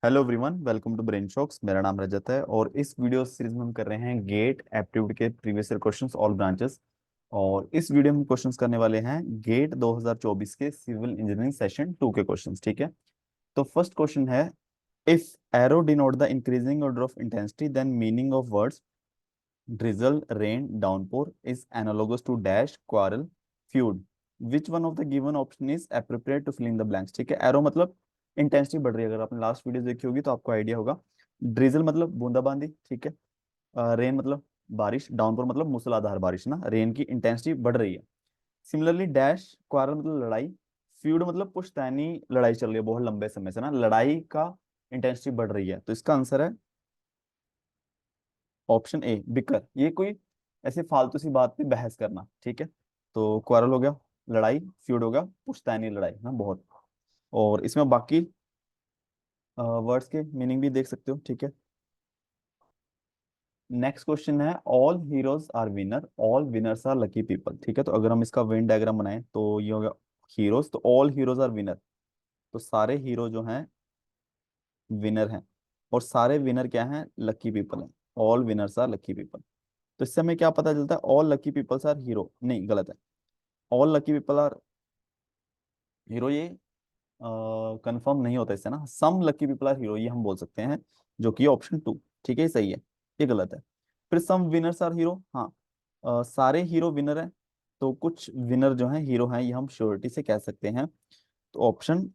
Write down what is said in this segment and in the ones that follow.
Hello everyone, welcome to Brain Shocks. मेरा नाम रजत है और इस वीडियो सीरीज में हम कर रहे हैं गेट एप्टीट्यूड के previous year questions all branches. और इस वीडियो में हम क्वेश्चंस करने वाले हैं गेट 2024 के सिविल इंजीनियरिंग सेशन 2 के क्वेश्चंस। ठीक है, तो फर्स्ट क्वेश्चन है, if arrow denote the increasing order of intensity then meaning of words drizzle, rain, downpour is analogous to dash, quarrel, feud. Which one of the given option is appropriate to fill in the blanks? ठीक है, arrow मतलब intensity बढ़ रही है। अगर आपने last video देखी होगी तो आपको आइडिया होगा। ड्रिजल मतलब बूंदाबांदी। ठीक है, रेन मतलब बारिश, डाउनपोर मतलब मूसलाधार बारिश ना, रेन की इंटेंसिटी बढ़ रही है। सिमिलरली डैश क्वारल मतलब लड़ाई, फ्यूड मतलब पुश्तैनी लड़ाई चल रही है बहुत लंबे समय से ना, लड़ाई का इंटेंसिटी बढ़ रही है। तो इसका आंसर है ऑप्शन ए बिकर। ये कोई ऐसे फालतू सी बात पे बहस करना। ठीक है, तो क्वारल हो गया लड़ाई, फ्यूड हो गया पुश्तैनी लड़ाई ना बहुत। और इसमें बाकी वर्ड्स के मीनिंग भी देख सकते हो। ठीक है, नेक्स्ट क्वेश्चन है, all heroes are winner, all winners are lucky people. ठीक है, तो अगर हम इसका वेन डायग्राम बनाएं तो ये हो गया हीरोज, तो ऑल हीरोज आर विनर, तो सारे हीरो जो हैं विनर हैं। और सारे विनर क्या हैं? लकी पीपल हैं। All winners are lucky people. तो इससे हमें क्या पता चलता है? All lucky peoples are hero नहीं, गलत है। All lucky people are hero, ये कंफर्म नहीं होता इससे ना। Some lucky people are hero ये हम बोल सकते हैं, जो कि ऑप्शन 2। ठीक है, ये सही है, ये गलत है। फिर सम विनर्स आर हीरो, हाँ, सारे हीरो विनर हैं, तो कुछ विनर जो हैं हीरो हैं, ये हम श्योरिटी से कह सकते हैं। तो ऑप्शन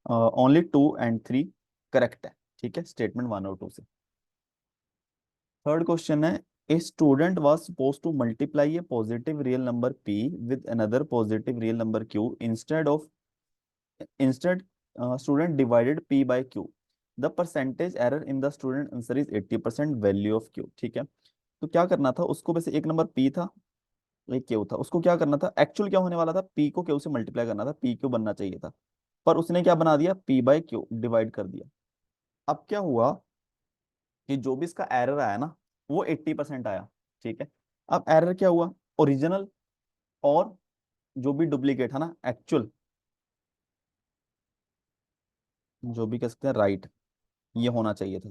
ओनली 2 एंड 3 करेक्ट है। ठीक है, स्टेटमेंट 1 और 2 से। थर्ड क्वेश्चन है, a student was supposed to multiply a positive real number p with another positive real number q instead student divided p by q. The percentage error in the student answer is 80% value of q. ठीक है, तो क्या करना था उसको? वैसे एक number p था, एक q था, उसको क्या करना था? एक्चुअल क्या होने वाला था? p को q से मल्टीप्लाई करना था, p q बनना चाहिए था, पर उसने क्या बना दिया? p बाय q डिवाइड कर दिया। अब क्या हुआ कि जो भी इसका एरर आया ना, वो 80% आया। ठीक है, अब एरर क्या हुआ? ओरिजिनल और जो भी डुप्लीकेट है ना, एक्चुअल, जो भी कह सकते हैं राइट, ये होना चाहिए था,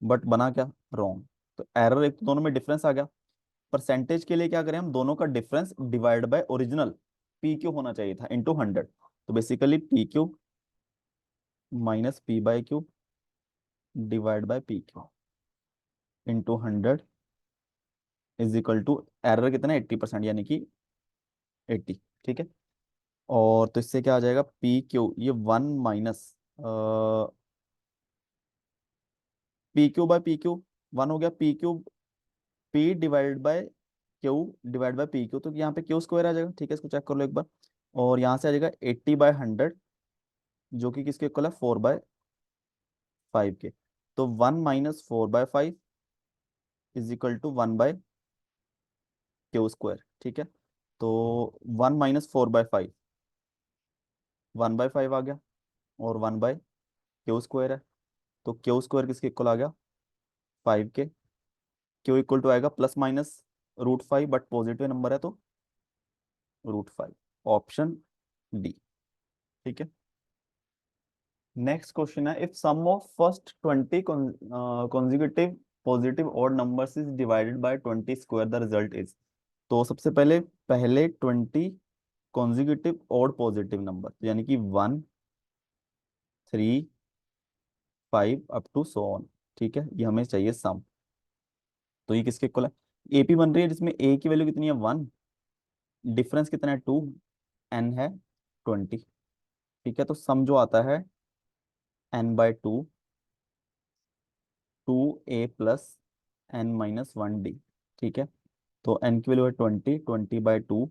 बट बना क्या? रॉन्ग। तो एरर एक तो दोनों में डिफरेंस आ गया। परसेंटेज के लिए क्या करें हम? दोनों का difference divide by original, P Q होना चाहिए था, इंटू 100। तो basically P Q minus P by Q divide by P Q into 100 is equal to error कितना? 80%, यानी कि 80। ठीक है, और तो इससे क्या आ जाएगा? पी क्यू, ये 1 minus P Q by P Q, 1 हो गया P Q, P divide by Q divide by P Q, तो यहाँ पे क्यू स्क्वायर आ जाएगा। ठीक है, इसको चेक कर लो एक बार। और यहाँ से आ जाएगा 80/100, जो कि किसके इक्वल है? 4/5 के। तो 1 - 4/5 इज इक्वल टू 1/क्यू स्क्वायर। ठीक है, तो 1 - 4/5 1/5 आ गया, और 1/क्यू स्क्वायर है, तो क्यू स्क्वायर किसके इक्वल आ गया? 5 के। क्यू इक्वल टू आएगा plus minus √5, but positive number है तो √5, ऑप्शन डी। ठीक है, नेक्स्ट क्वेश्चन है, if sum of first 20 consecutive positive odd numbers is divided by 20 square, the result is. तो सबसे पहले पहले 20 कॉन्जिक्यूटिव ऑड पॉजिटिव नंबर, यानी कि 1, 3, 5 अप टू सो ऑन। ठीक है, ये हमें चाहिए सम। तो ये किसके इक्वल है? एपी बन रही है जिसमें ए की वैल्यू कितनी है? 1, डिफरेंस कितना है? 2, एन है 20। ठीक है, तो सम जो आता है n/2, 2a + n - 1d। ठीक है, तो n की वैल्यू है 20, 20/2,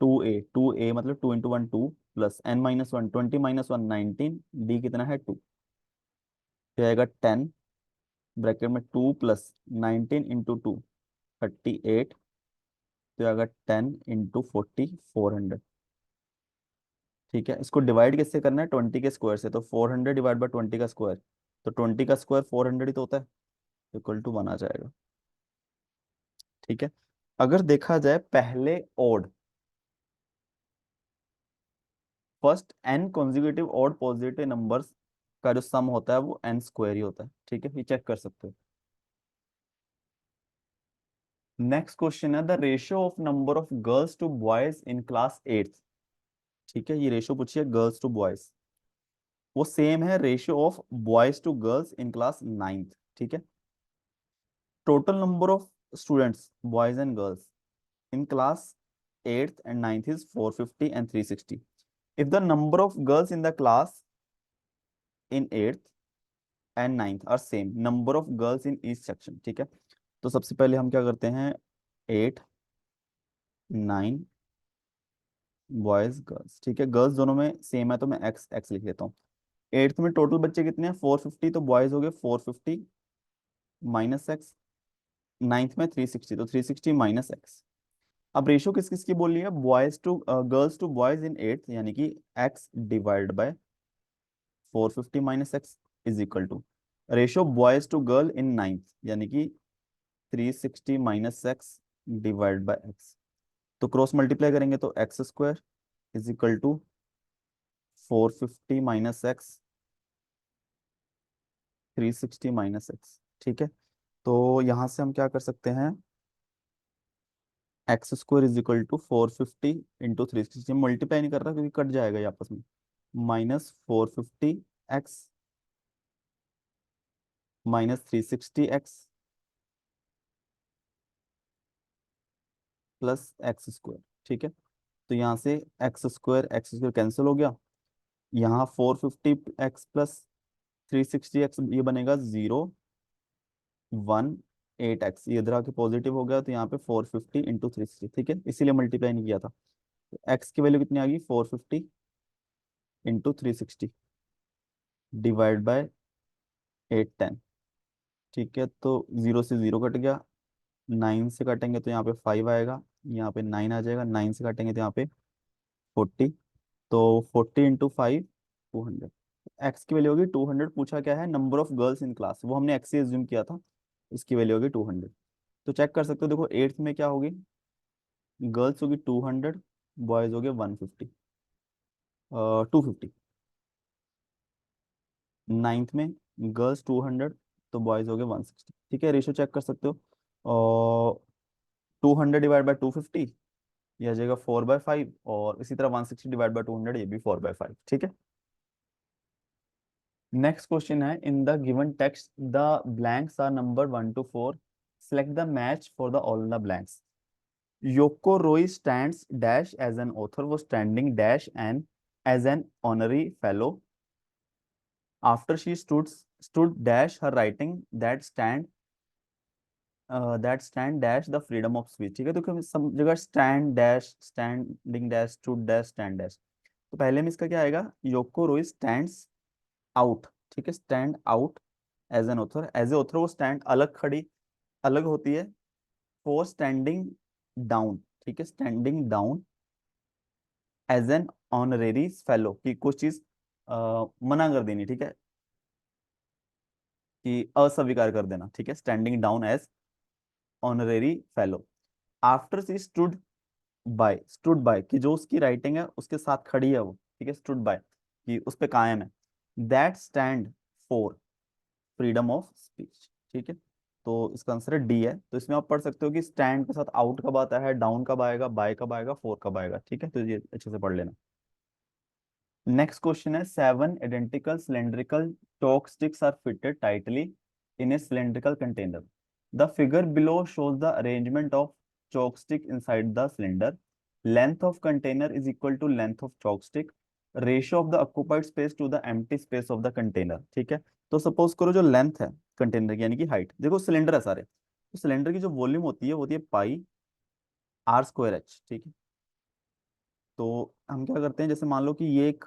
2a मतलब 2 × 1 2, प्लस n - 1 20 - 1 19, d कितना है? 2। फिर आएगा 10, ब्रैकेट में 2 + 19 × 2 38, तो आएगा 10 × 40 400। ठीक है, इसको डिवाइड किससे करना है? 20 के स्क्वायर से, तो 400 डिवाइड बाय 20 का स्क्वायर, तो 20 का स्क्वायर 400 ही तो होता है, इक्वल टू 1 आ जाएगा। ठीक है, अगर देखा जाए पहले odd, first n consecutive odd positive numbers का जो सम होता है वो n स्क्वायर ही होता है, ठीक है, ये चेक कर सकते हो। नेक्स्ट क्वेश्चन है the ratio of number of girls to boys in class 8th। ठीक है, ये रेशियो पूछिए गर्ल्स टू बॉयज, वो सेम है ratio of boys to girls in class 9th। ठीक है, total number of students boys and girls in class 8th and 9th is 450 and 360. If the number of girls in the class in 8th and 9th are same, number of girls in each section, ठीक है, तो सबसे पहले हम क्या करते हैं, 8 9 boys girls, ठीक है, गर्ल्स दोनों में सेम है तो मैं एक्स एक्स लिख लेता हूँ। 8th में टोटल बच्चे कितने हैं, 450, तो बॉयज हो गए 450 माइनस एक्स। 9th में 360, तो 360 माइनस एक्स। अब रेशियो किस किस की बोल रही है, boys to girls to boys in 8th, यानी कि x divide by 450 minus x is equal to ratio boys to girl in 9th, यानी कि 360 minus x divide by x. तो क्रॉस मल्टीप्लाई करेंगे तो x square is equal to 450 minus x 360 minus x. ठीक है, तो यहां से हम क्या कर सकते हैं, x square is equal to 450 into 360, multiply नहीं कर रहा क्योंकि कट जाएगा ये आपस में, minus 450 x minus 360 x plus x square. ठीक है, तो यहाँ से एक्स स्क्वायर कैंसिल हो गया, यहाँ 450 एक्स प्लस 360 एक्स, ये बनेगा 018 एक्स, ये इधर आके पॉजिटिव हो गया, तो यहाँ पे 450 इंटू 360, ठीक है, इसीलिए मल्टीप्लाई नहीं किया था। तो एक्स की वैल्यू कितनी आ गई, 450 इंटू 360 डिवाइड बाय 810। ठीक है, तो जीरो से जीरो कट गया, 9 से काटेंगे तो यहाँ पे 5 आएगा, यहाँ पे 9 आ जाएगा, 9 से काटेंगे तो यहाँ पे 40, तो 40 इंटू 5 200। एक्स की वैल्यू होगी 200, पूछा क्या है, number of girls in class, वो हमने एक्स से एज्यूम किया था, इसकी वैल्यू होगी 200। तो चेक कर सकते हो, देखो 8th में क्या होगी, गर्ल्स होगी 200, बॉयज हो गए 150, 250। 9th में गर्ल्स 200, तो बॉयज हो गए 160। ठीक है, रेशियो चेक कर सकते हो, और 200 डिवाइड बाय 250, ये आ जाएगा 4/5, और इसी तरह 160 डिवाइड बाय 200, ये भी 4/5। ठीक है, नेक्स्ट क्वेश्चन है, in the given text the blanks are number 1 to 4, select the match for the all the blanks. Yoko Roi stands dash as an author, वो standing dash an as an honorary fellow after she stood dash her writing that stand dash the freedom of speech. ठीक है, तो सब जगह stand dash, standing dash, stood dash, stand dash, तो पहले में इसका क्या आएगा, योको रोई स्टैंड्स आउट। ठीक है, stand out as an author, as a author वो स्टैंड अलग खड़ी, अलग होती है, फॉर स्टैंडिंग डाउन। ठीक है, standing down as an honorary fellow, कि कुछ चीज मना कर देनी, ठीक है, कि अस्वीकार कर देना। ठीक है, standing down as honorary fellow after she stood by कि जो उसकी राइटिंग है उसके साथ खड़ी है वो, ठीक है, स्टूड बाय कि उस पे कायम है, that stand for freedom of speech. ठीक है, तो इसका आंसर है डी है। तो इसमें आप पढ़ सकते हो कि स्टैंड के साथ आउट कब आता है, डाउन कब आएगा, बाय कब आएगा, फोर कब आएगा। ठीक है, तो ये अच्छे से पढ़ लेना। नेक्स्ट क्वेश्चन है, 7 identical cylindrical chalk sticks are fitted tightly in a cylindrical container. The figure below shows the arrangement of chalk stick inside the cylinder. Length of container is equal to length of chalk stick. Ratio of the occupied space to the empty space of the container. ठीक है, तो suppose करो जो length है container की, यानी कि height, देखो सिलेंडर है सारे, तो सिलेंडर की जो वॉल्यूम होती है वो होती है पाई आर स्क्वायर एच। ठीक है, तो हम क्या करते हैं, जैसे मान लो कि ये एक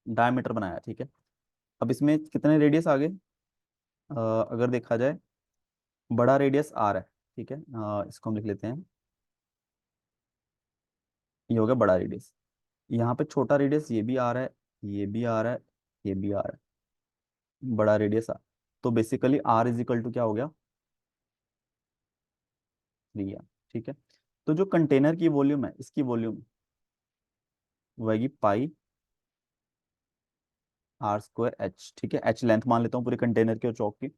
डायमीटर बनाया, ठीक है, अब इसमें कितने रेडियस आ गए, अगर देखा जाए बड़ा रेडियस आर है, ठीक है, इसको हम लिख लेते हैं, ये हो गया बड़ा रेडियस, यहाँ पे छोटा रेडियस ये भी आ रहा है, ये भी आ रहा है, ये भी आ रहा है, बड़ा रेडियस आर, तो basically R is equal to क्या हो गया, 3 आर। ठीक है, तो जो कंटेनर की वॉल्यूम है, इसकी वॉल्यूम वही पाई आर स्क्वायर एच, ठीक है, एच लेंथ मान लेता हूँ पूरे कंटेनर की और चौक की।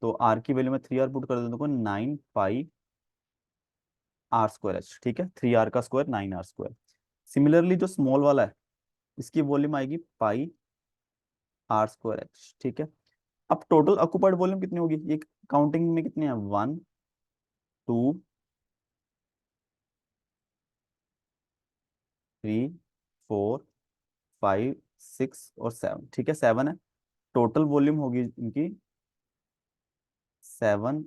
तो आर की वैल्यू में 3 आर पुट कर देता हूँ, 9 पाई आर स्क्वायर एच, ठीक है, 3 आर का स्क्वायर 9 आर स्क्वायर। सिमिलरली जो स्मॉल वाला है इसकी वॉल्यूम आएगी पाई आर स्क्वायर एच, ठीक है। अब टोटल ऑक्यूपाइड वॉल्यूम कितनी होगी, ये काउंटिंग में कितनी है, 1 2 3 4 5 6 और 7, ठीक है, 7 है। टोटल वॉल्यूम होगी इनकी 7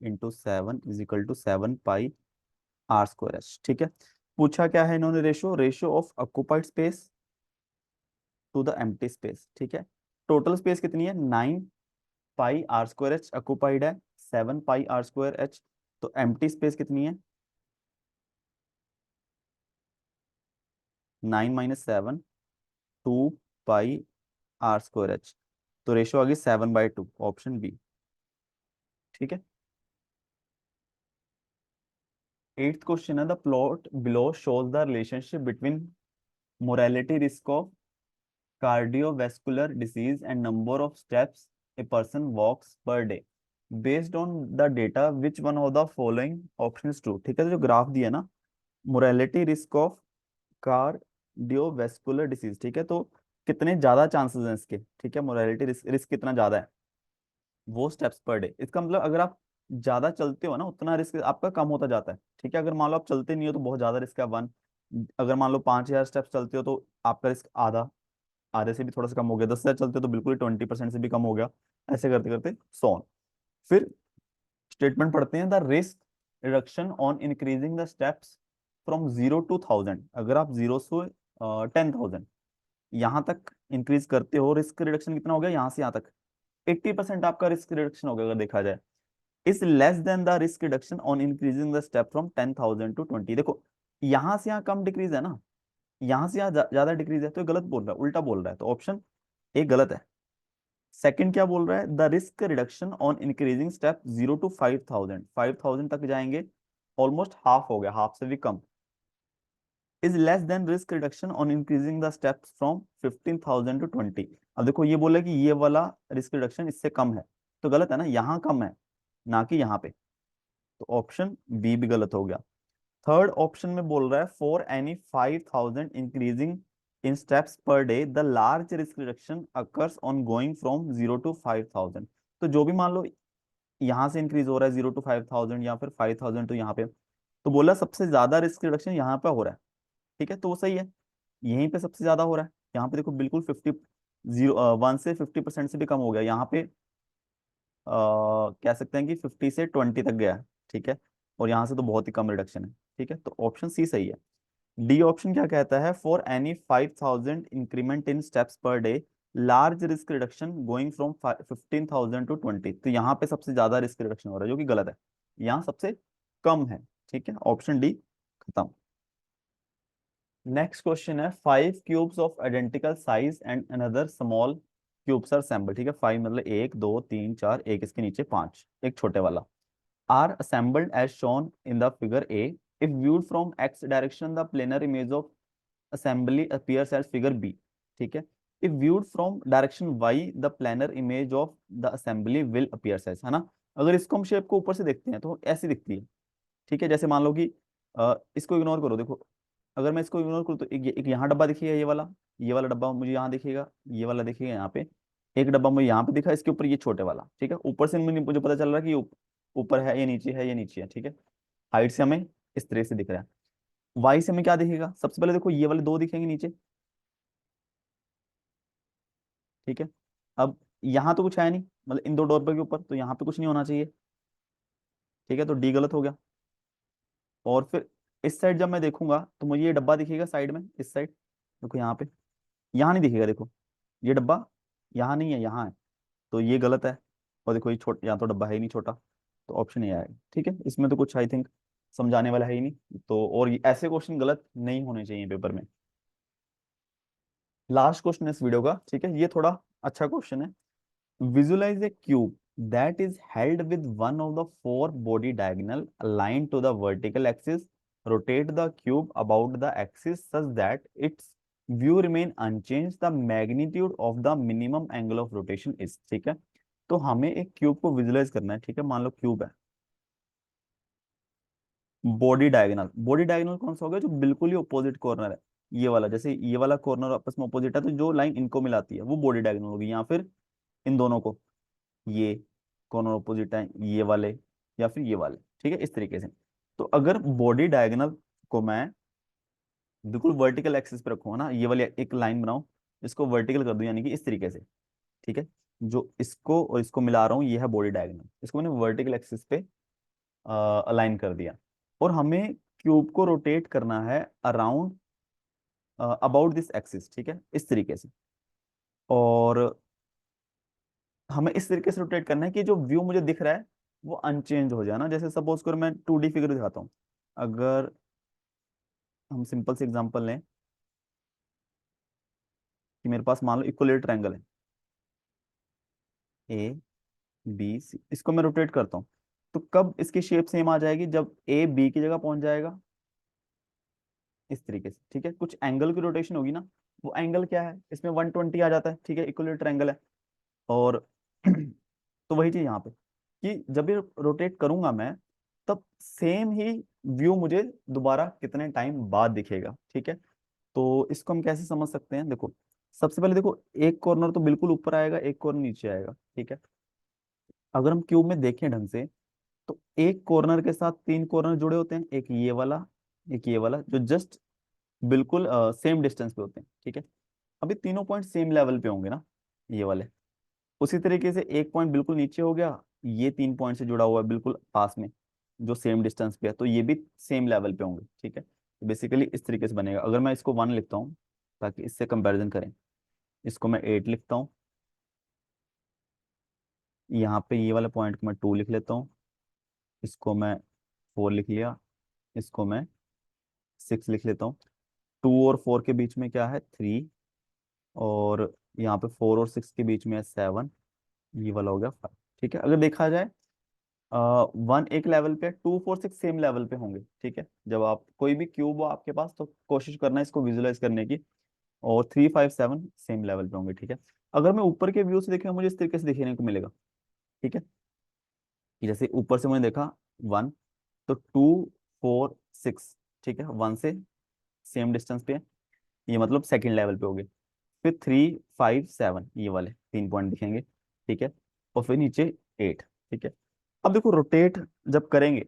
× 7 = 7 पाई आर स्क्वायर एच, ठीक है। पूछा क्या है इन्होंने, ratio of occupied space to the empty space, ठीक है। टोटल स्पेस कितनी है, 9 pi R square H occupied है, 7 पाई आर स्क्वायर एच। तो एम्प्टी स्पेस कितनी है, 9 - 7, 2 पाई आर स्क्वायर एच। तो रेशियो आ गई 7/2, ऑप्शन बी, ठीक है। एट्थ क्वेश्चन है, the plot below shows the relationship between morality risk of cardiovascular disease and number of steps a person walks per day based on the data, which one of the following option is true, ठीक है। तो जो graph दिया है ना, morality risk of cardiovascular disease, ठीक है, तो कितने ज्यादा चांसेस हैं इसके, ठीक है, मोरालिटी रिस्क रिस्क कितना ज्यादा है वो स्टेप्स पर डे। इसका मतलब अगर आप ज्यादा चलते हो ना उतना रिस्क आपका कम होता जाता है, ठीक है। अगर मान लो आप चलते नहीं हो तो बहुत ज्यादा रिस्क है 1। अगर मान लो 5,000 स्टेप्स चलते हो तो आपका रिस्क आधा, आधे से भी थोड़ा सा कम हो गया, 10,000 चलते तो बिल्कुल 20% से भी कम हो गया, ऐसे करते करते सो ऑन। फिर स्टेटमेंट पढ़ते हैं, the risk reduction on increasing the steps from 0 to 1,000। अगर आप 0 से 10,000 यहाँ तक इंक्रीज करते हो, रिस्क रिडक्शन कितना हो गया, यहाँ से यहाँ तक 80% आपका रिस्क रिडक्शन हो गया अगर देखा जाए। Is less then the risk reduction on increasing the step from 10,000 to 20। देखो यहाँ से यहाँ कम डिक्रीज है ना, यहाँ से यहाँ ज्यादा डिक्रीज है, तो ये गलत बोल रहा है, उल्टा बोल रहा है, तो ऑप्शन ए गलत है। सेकंड क्या बोल रहा है, the risk reduction on increasing step 0 to 5,000, 5,000 तक जाएंगे, ऑलमोस्ट हाफ हो गया, हाफ से भी कम। Is less than risk reduction on increasing the steps from 15,000 to 20। अब देखो ये बोला कि ये वाला रिस्क रिडक्शन इससे कम है, तो गलत है ना, यहाँ कम है ना कि यहाँ पे, तो ऑप्शन बी भी गलत हो गया। थर्ड ऑप्शन में बोल रहा है, for any 5,000 increasing in steps per day the large risk reduction occurs on going from 0 to 5,000। तो जो भी मान लो यहाँ से इंक्रीज हो रहा है 0 to 5,000 या फिर 5,000 तो यहाँ पे, तो बोला सबसे ज्यादा रिस्क रिडक्शन यहाँ पे हो रहा है, ठीक है, तो वो सही है, यहीं पे सबसे ज्यादा हो रहा है। यहाँ पे देखो बिल्कुल 1 से 50% से भी कम हो गया, यहाँ पे कह सकते हैं कि 50 से 20 तक गया है, ठीक है, और यहाँ से तो बहुत ही कम रिडक्शन है, ठीक है, तो ऑप्शन सी सही है। डी ऑप्शन क्या कहता है, for any 5,000 increment in steps per day large risk reduction going from 15,000 to 20। तो यहाँ पे सबसे ज्यादा रिस्क रिडक्शन हो रहा है, जो कि गलत है, यहाँ सबसे कम है, ठीक है, ऑप्शन डी खत्म। नेक्स्ट क्वेश्चन है, 5 cubes of identical size and another small cubes are assembled, ठीक है, 5 मतलब 1 2 3 4, एक इसके नीचे 5, एक छोटे वाला, are assembled as shown in the figure A. If viewed from x direction, the planar image of assembly appears as figure B, ठीक है। If viewed from direction y, the planar image of the assembly will appears as, है ना। अगर इसको हम shape को ऊपर से देखते हैं तो ऐसी दिखती है, ठीक है। जैसे मान लो कि इसको इग्नोर करो, देखो अगर मैं इसको इग्नोर करूँ तो एक यहाँ डब्बा दिखेगा, ये वाला डब्बा मुझे यहाँ दिखेगा, ये वाला दिखेगा यहाँ पे, एक डब्बा मुझे यहाँ पे दिखा, इसके ऊपर ये छोटे वाला, ठीक है, ऊपर से मुझे पता चल रहा है कि ऊपर है, ये नीचे है, ये नीचे है, ठीक है। हाइट से हमें इस तरह से दिख रहा है। वाई से हमें क्या दिखेगा, सबसे पहले देखो ये वाले दो दिखेंगे नीचे, ठीक है। अब यहाँ तो कुछ है नहीं, मतलब इन दो डोर के ऊपर, तो यहाँ पे कुछ नहीं होना चाहिए, ठीक है, तो डी गलत हो गया। और फिर इस साइड जब मैं देखूंगा तो मुझे ये डब्बा दिखेगा साइड में, इस साइड देखो यहाँ पे, यहाँ नहीं दिखेगा, देखो ये डब्बा यहाँ नहीं है, यहाँ है, तो ये गलत है। और देखो ये छोटा, यहाँ तो डब्बा है ही नहीं छोटा, तो ऑप्शन ये आएगा, ठीक है। इसमें तो कुछ आई थिंक समझाने वाला है ही नहीं, तो और ऐसे क्वेश्चन गलत नहीं होने चाहिए पेपर में। लास्ट क्वेश्चन इस वीडियो का, ठीक है, ये थोड़ा अच्छा क्वेश्चन है। Visualise a cube that is held with one of the four body diagonal aligned to the vertical axis. Rotate the cube about the axis such that its view remain unchange, the magnitude of the minimum angle of rotation is, ठीक है। तो हमें एक cube को visualise करना है, ठीक है। मान लो क्यूब है, बॉडी डायगोनल, बॉडी डायगोनल कौन सा होगा, जो बिल्कुल ही ऑपोजिट कॉर्नर है, ये वाला, जैसे ये वाला कॉर्नर आपस में ऑपोजिट है, तो जो लाइन इनको मिलाती है वो बॉडी डायगोनल होगी, या फिर इन दोनों को, ये कॉर्नर ऑपोजिट है ये वाले, या फिर ये वाले, ठीक है, इस तरीके से। तो अगर बॉडी डायगोनल को मैं बिल्कुल वर्टिकल एक्सिस पे रखूंगा ना, ये वाली एक लाइन बनाऊं, इसको वर्टिकल कर दूं, यानी कि इस तरीके से, ठीक है। जो इसको और इसको मिला रहा हूँ ये है बॉडी डायगोनल, इसको मैंने वर्टिकल एक्सिस पे अलाइन कर दिया। और हमें क्यूब को रोटेट करना है अराउंड अबाउट दिस एक्सिस, ठीक है, इस तरीके से। और हमें इस तरीके से रोटेट करना है कि जो व्यू मुझे दिख रहा है वो अनचेंज हो जाए ना। जैसे सपोज करो मैं 2D फिगर दिखाता हूँ, अगर हम सिंपल से एग्जांपल लें कि मेरे पास मान लो इक्वलेटर ट्रायंगल है, A B C, इसको मैं रोटेट करता हूँ, तो कब इसकी शेप सेम आ जाएगी, जब A B की जगह पहुंच जाएगा, इस तरीके से, ठीक है। कुछ एंगल की रोटेशन होगी ना, वो एंगल क्या है, इसमें 120 आ जाता है, ठीक है, इक्वलेटर ट्रायंगल है। और तो वही चीज यहाँ पे, कि जब ये रोटेट करूंगा मैं, तब सेम ही व्यू मुझे दोबारा कितने टाइम बाद दिखेगा, ठीक है। तो इसको हम कैसे समझ सकते हैं, देखो, सबसे पहले देखो, एक कॉर्नर तो बिल्कुल ऊपर आएगा, एक कॉर्नर नीचे आएगा, ठीक है। अगर हम क्यूब में देखें ढंग से, तो एक कॉर्नर के साथ तीन कॉर्नर जुड़े होते हैं, एक ये वाला, एक ये वाला, जो जस्ट बिल्कुल सेम डिस्टेंस पे होते हैं, ठीक है। अभी तीनों पॉइंट सेम लेवल पे होंगे ना, ये वाले। उसी तरीके से एक पॉइंट बिल्कुल नीचे हो गया, ये तीन पॉइंट से जुड़ा हुआ है बिल्कुल पास में, जो सेम डिस्टेंस पे है, तो ये भी सेम लेवल पे होंगे, ठीक है। तो बेसिकली इस तरीके से बनेगा। अगर मैं इसको 1 लिखता हूँ ताकि इससे कंपैरिजन करें, इसको मैं 8 लिखता हूँ, यहाँ पे ये वाले पॉइंट को मैं 2 लिख लेता हूँ, इसको मैं 4 लिख लिया, इसको मैं 6 लिख लेता हूँ। 2 और 4 के बीच में क्या है, 3, और यहाँ पे 4 और 6 के बीच में है 7, ये वाला हो गया 5, ठीक है। अगर देखा जाए 1 एक लेवल पे, 2 4 6 सेम लेवल पे होंगे, ठीक है। जब आप कोई भी क्यूब हो आपके पास, तो कोशिश करना है इसको विजुलाइज करने की, और 3 5 7 सेम लेवल पे होंगे, ठीक है। अगर मैं ऊपर के व्यू से देखूँ, मुझे इस तरीके से देखने को मिलेगा, ठीक है, कि जैसे ऊपर से मैंने देखा 1, तो 2 4 6, ठीक है, 1 से सेम डिस्टेंस पे है, ये मतलब सेकंड लेवल पे हो गए। फिर 3 5 7, ये वाले 3 पॉइंट दिखेंगे, ठीक है। और फिर नीचे 8, ठीक है। अब देखो रोटेट जब करेंगे,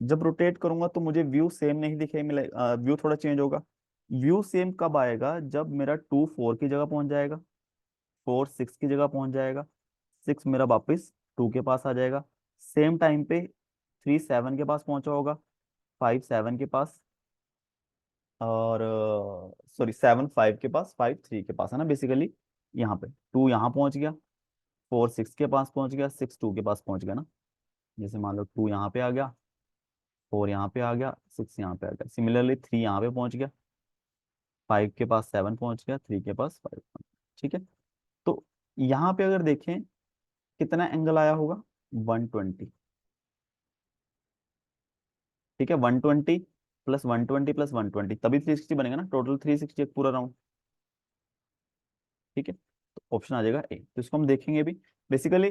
जब रोटेट करूंगा तो मुझे व्यू सेम नहीं दिखे मिले, व्यू थोड़ा चेंज होगा। व्यू सेम कब आएगा, जब मेरा 2 4 की जगह पहुंच जाएगा, 4 6 की जगह पहुंच जाएगा, 6 मेरा वापस 2 के पास आ जाएगा, सेम टाइम पे 3 7 के पास पहुंचा होगा, 5 7 के पास, और सॉरी 7 5 के पास, 5 3 के पास, है ना बेसिकली। यहाँ पे 2 यहाँ पहुंच गया, 4 6 के पास पहुंच गया, 6 2 के पास पहुंच गया ना। जैसे मान लो 2 यहाँ पे आ गया, 4 यहाँ पे आ गया, 6 यहाँ पे आ गया, सिमिलरली 3 यहाँ पे पहुंच गया, 5 के पास 7 पहुंच गया, 3 के पास 5, ठीक है। तो यहाँ पे अगर देखें कितना एंगल आया होगा, 120, ठीक है, 120 प्लस 120 प्लस 120, तभी 360 बनेगा ना, टोटल 360 एक पूरा राउंड, ठीक है। तो ऑप्शन आ जाएगा ए, तो इसको हम देखेंगे भी। बेसिकली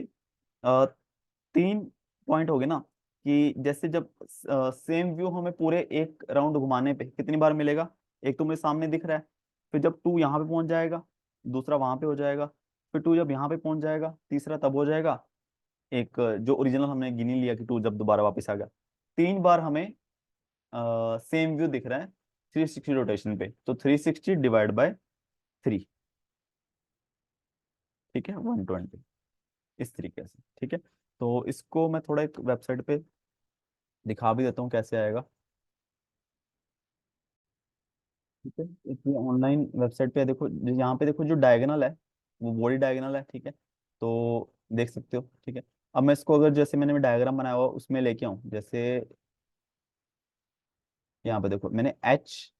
3 पॉइंट हो गए ना, कि जैसे जब सेम व्यू हमें पूरे एक राउंड घुमाने पे कितनी बार मिलेगा, एक तो मेरे सामने दिख रहा है, फिर जब 2 यहाँ पे पहुंच जाएगा, दूसरा वहां पे हो जाएगा, फिर 2 जब यहाँ पे पहुंच जाएगा, तीसरा तब हो जाएगा, एक जो ओरिजिनल हमने गिनी लिया कि 2 जब दोबारा वापस आ गया, 3 बार हमें सेम व्यू दिख रहा है 360 रोटेशन पे, तो 360 डिवाइड बाय 3, ठीक है, 120, इस तरीके से, ठीक है। तो इसको मैं थोड़ा एक वेबसाइट पे दिखा भी देता हूँ कैसे आएगा, ठीक है। एक ऑनलाइन वेबसाइट पे है, देखो यहाँ पे देखो, जो डायगोनल है वो बॉडी डायगोनल है, ठीक है, तो देख सकते हो, ठीक है। अब मैं इसको अगर जैसे मैंने डायग्राम बनाया हुआ उसमें लेके आऊँ, जैसे यहाँ पे देखो मैंने एच,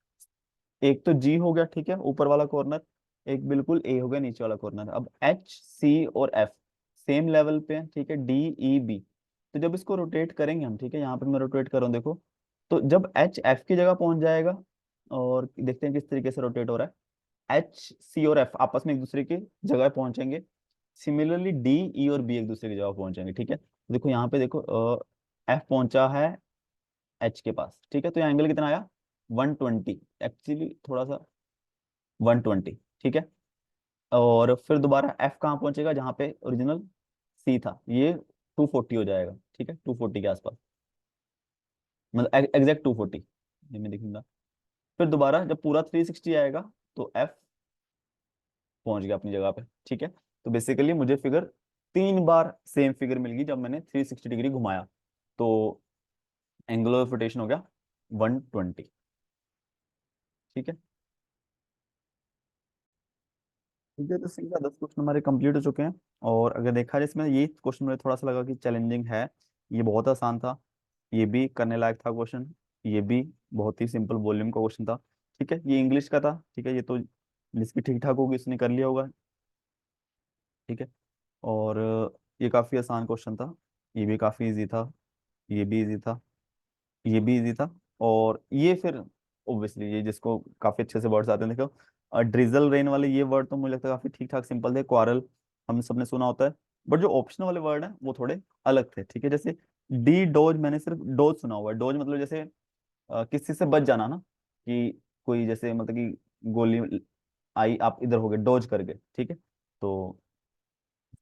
एक तो जी हो गया, ठीक है, ऊपर वाला कॉर्नर, एक बिल्कुल ए हो गया नीचे वाला कॉर्नर। अब एच सी और एफ सेम लेवल पे है, ठीक है, डी ई बी। तो जब इसको रोटेट करेंगे हम, ठीक है, यहाँ पे मैं रोटेट कर रहा हूँ देखो, तो जब एच एफ की जगह पहुंच जाएगा, और देखते हैं किस तरीके से रोटेट हो रहा है। एच, सी और एफ आपस में एक दूसरे की जगह पहुंचेंगे। सिमिलरली डी, ई और बी एक दूसरे की जगह पहुंचेंगे, ठीक है। देखो यहाँ पे देखो, एफ पहुंचा है एच के पास, ठीक है। तो यहाँ एंगल कितना आया, 120, एक्चुअली थोड़ा सा 120, ठीक है। और फिर दोबारा एफ कहाँ पहुंचेगा, जहाँ पे ओरिजिनल सी था, ये 240 हो जाएगा, ठीक है, 240 के आसपास, मतलब एग्जैक्ट 240, ये मैं देखूंगा। फिर दोबारा जब पूरा 360 आएगा तो एफ पहुंच गया अपनी जगह पे, ठीक है। तो बेसिकली मुझे फिगर 3 बार सेम फिगर मिल गई जब मैंने 360 डिग्री घुमाया, तो एंगल ऑफ रोटेशन हो गया 120, ठीक है। ठीक है, तो सीधा 10 क्वेश्चन हमारे कंप्लीट हो चुके हैं। और अगर देखा जाए इसमें, ये क्वेश्चन मुझे थोड़ा सा लगा कि चैलेंजिंग है, ये बहुत आसान था, ये भी करने लायक था क्वेश्चन, ये भी बहुत ही सिंपल वॉल्यूम का क्वेश्चन था, ठीक है। ये इंग्लिश का था, ठीक है, ये तो जिसकी ठीक ठाक होगी उसने कर लिया होगा, ठीक है। और ये काफ़ी आसान क्वेश्चन था, ये भी काफ़ी इजी था, ये भी इजी था, ये भी इजी था। और ये फिर ऑब्वियसली ये जिसको काफ़ी अच्छे से वर्ड्स आते हैं, देखो ड्रिजल रेन वाले ये वर्ड तो मुझे लगता है काफ़ी ठीक ठाक सिंपल थे। क्वारल हम सबने सुना होता है, बट जो ऑप्शनल वाले वर्ड हैं वो थोड़े अलग थे, ठीक है। जैसे डी डोज, मैंने सिर्फ डोज सुना हुआ है। डोज मतलब जैसे किसी से बच जाना ना, कि कोई जैसे मतलब कि गोली आई, आप इधर हो गए डोज कर गए, ठीक है। तो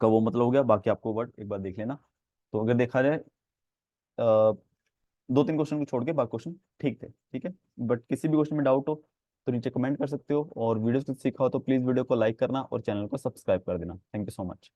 का वो मतलब हो गया। बाकी आपको वर्ड एक बार देख लेना। तो अगर देखा जाए, 2-3 क्वेश्चन को छोड़ के बाकी क्वेश्चन ठीक थे, ठीक है। बट किसी भी क्वेश्चन में डाउट हो तो नीचे कमेंट कर सकते हो, और वीडियो को सीखा हो तो प्लीज वीडियो को लाइक करना और चैनल को सब्सक्राइब कर देना। Thank you so much.